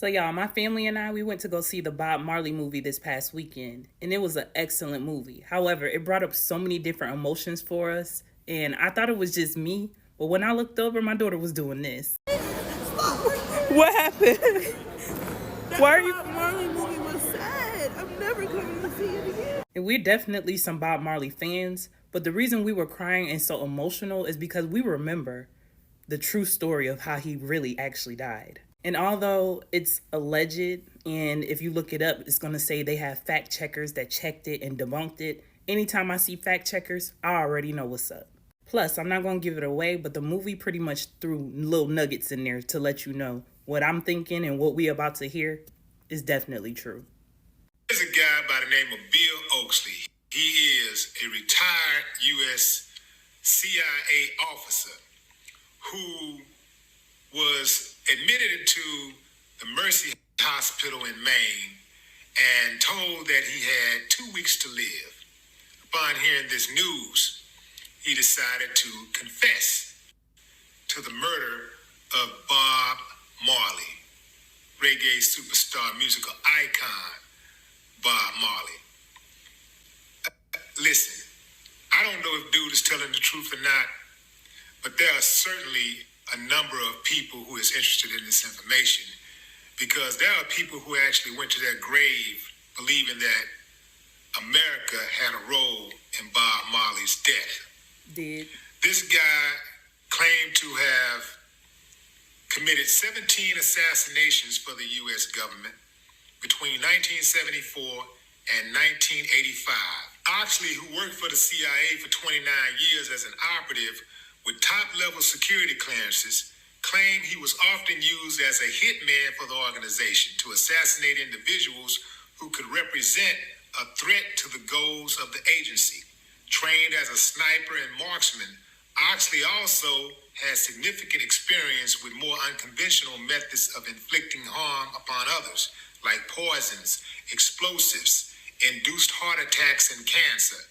So, y'all, my family and I, we went to go see the Bob Marley movie this past weekend, and it was an excellent movie. However, it brought up so many different emotions for us, and I thought it was just me, but when I looked over, my daughter was doing this. What happened? Why are you? Bob Marley movie was sad. I'm never going to see it again. And we're definitely some Bob Marley fans, but the reason we were crying and so emotional is because we remember the true story of how he really actually died. And although it's alleged, and if you look it up, it's going to say they have fact checkers that checked it and debunked it. Anytime I see fact checkers, I already know what's up. Plus, I'm not going to give it away, but the movie pretty much threw little nuggets in there to let you know what I'm thinking and what we about to hear is definitely true. There's a guy by the name of Bill Oaksley. He is a retired U.S. CIA officer who was admitted into the Mercy Hospital in Maine and told that he had 2 weeks to live. Upon hearing this news, he decided to confess to the murder of Bob Marley, reggae superstar, musical icon Bob Marley. Listen, I don't know if dude is telling the truth or not, but there are certainly a number of people who is interested in this information, because there are people who actually went to their grave believing that America had a role in Bob Marley's death. Did This guy claimed to have committed 17 assassinations for the U.S. government between 1974 and 1985. Oxley, who worked for the CIA for 29 years as an operative with top-level security clearances, claimed he was often used as a hitman for the organization to assassinate individuals who could represent a threat to the goals of the agency. Trained as a sniper and marksman, Oxley also has significant experience with more unconventional methods of inflicting harm upon others, like poisons, explosives, induced heart attacks, and cancer.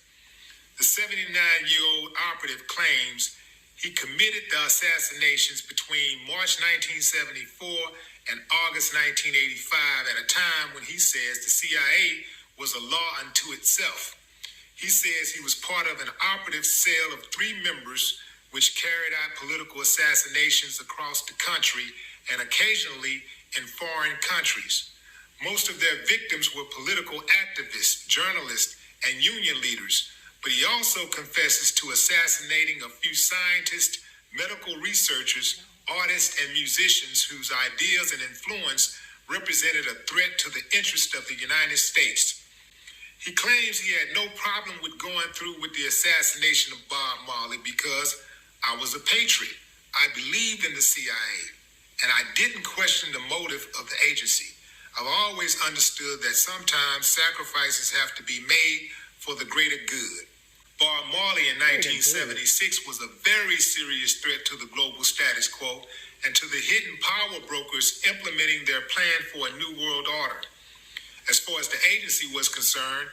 The 79-year-old operative claims he committed the assassinations between March 1974 and August 1985 at a time when he says the CIA was a law unto itself. He says he was part of an operative cell of 3 members which carried out political assassinations across the country and occasionally in foreign countries. Most of their victims were political activists, journalists, and union leaders, but he also confesses to assassinating a few scientists, medical researchers, artists, and musicians whose ideas and influence represented a threat to the interest of the United States. He claims he had no problem with going through with the assassination of Bob Marley because I was a patriot. I believed in the CIA, and I didn't question the motive of the agency. I've always understood that sometimes sacrifices have to be made for the greater good. Bob Marley in 1976 was a very serious threat to the global status quo and to the hidden power brokers implementing their plan for a new world order. As far as the agency was concerned,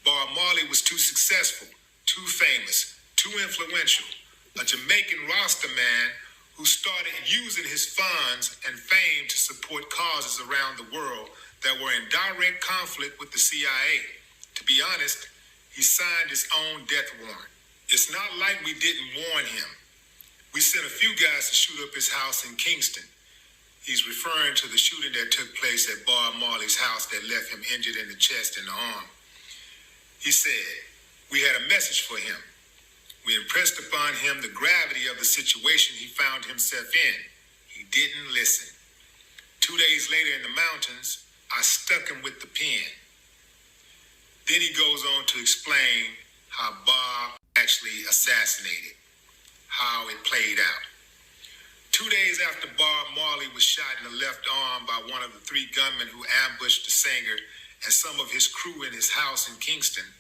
Bob Marley was too successful, too famous, too influential, a Jamaican Rasta man who started using his funds and fame to support causes around the world that were in direct conflict with the CIA. To be honest, he signed his own death warrant. It's not like we didn't warn him. We sent a few guys to shoot up his house in Kingston. He's referring to the shooting that took place at Bob Marley's house that left him injured in the chest and the arm. He said, "We had a message for him. We impressed upon him the gravity of the situation he found himself in. He didn't listen. 2 days later in the mountains, I stuck him with the pen." Then he goes on to explain how Bob actually assassinated, how it played out. 2 days after Bob Marley was shot in the left arm by one of the 3 gunmen who ambushed the singer and some of his crew in his house in Kingston,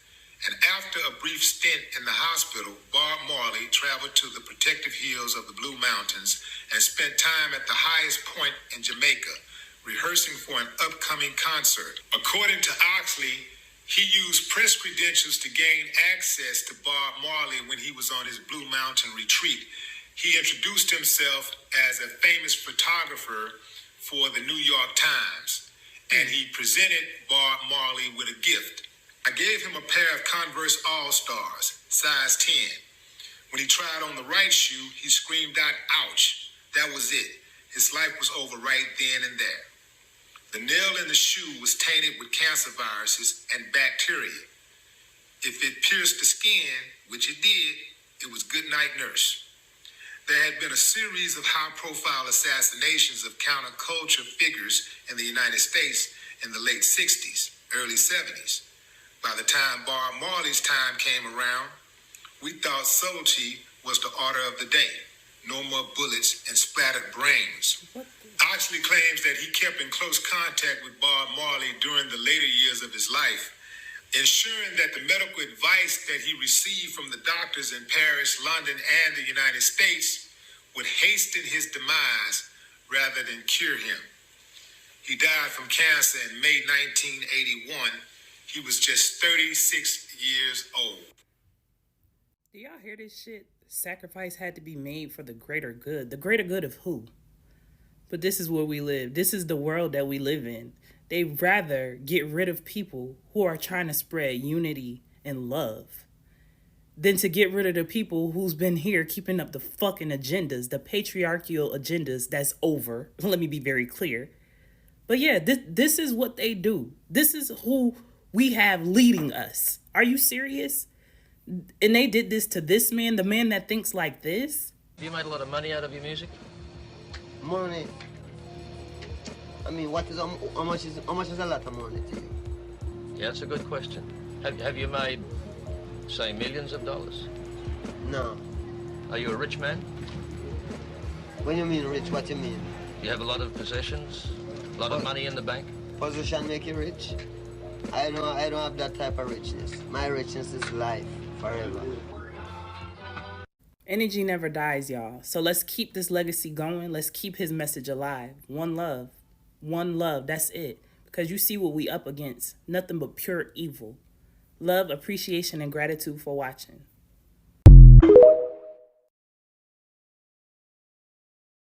and after a brief stint in the hospital, Bob Marley traveled to the protective hills of the Blue Mountains and spent time at the highest point in Jamaica, rehearsing for an upcoming concert. According to Oxley, he used press credentials to gain access to Bob Marley when he was on his Blue Mountain retreat. He introduced himself as a famous photographer for the New York Times. and he presented Bob Marley with a gift. I gave him a pair of Converse All-Stars, size 10. When he tried on the right shoe, he screamed out, "Ouch." That was it. His life was over right then and there. The nail in the shoe was tainted with cancer viruses and bacteria. If it pierced the skin, which it did, it was good night, nurse. There had been a series of high-profile assassinations of counterculture figures in the United States in the late 60s, early 70s. By the time Bob Marley's time came around, we thought subtlety was the order of the day. No more bullets and splattered brains. Oxley claims that he kept in close contact with Bob Marley during the later years of his life, ensuring that the medical advice that he received from the doctors in Paris, London, and the United States would hasten his demise rather than cure him. He died from cancer in May 1981. He was just 36 years old. Do y'all hear this shit? Sacrifice had to be made for the greater good. The greater good of who? But this is where we live. This is the world that we live in. They'd rather get rid of people who are trying to spread unity and love than to get rid of the people who's been here keeping up the fucking agendas, the patriarchal agendas that's over. Let me be very clear. But yeah, this is what they do. This is who we have leading us. Are you serious? And they did this to this man, the man that thinks like this? Have you made a lot of money out of your music? Money. I mean, how much is a lot of money to you? Yeah, that's a good question. Have you made, say, millions of dollars? No. Are you a rich man? When you mean rich, what you mean? You have a lot of possessions, a lot of money in the bank? Position make you rich? I don't have that type of richness. My richness is life, forever. Energy never dies, y'all. So let's keep this legacy going. Let's keep his message alive. One love. One love. That's it. Because you see what we up against. Nothing but pure evil. Love, appreciation, and gratitude for watching.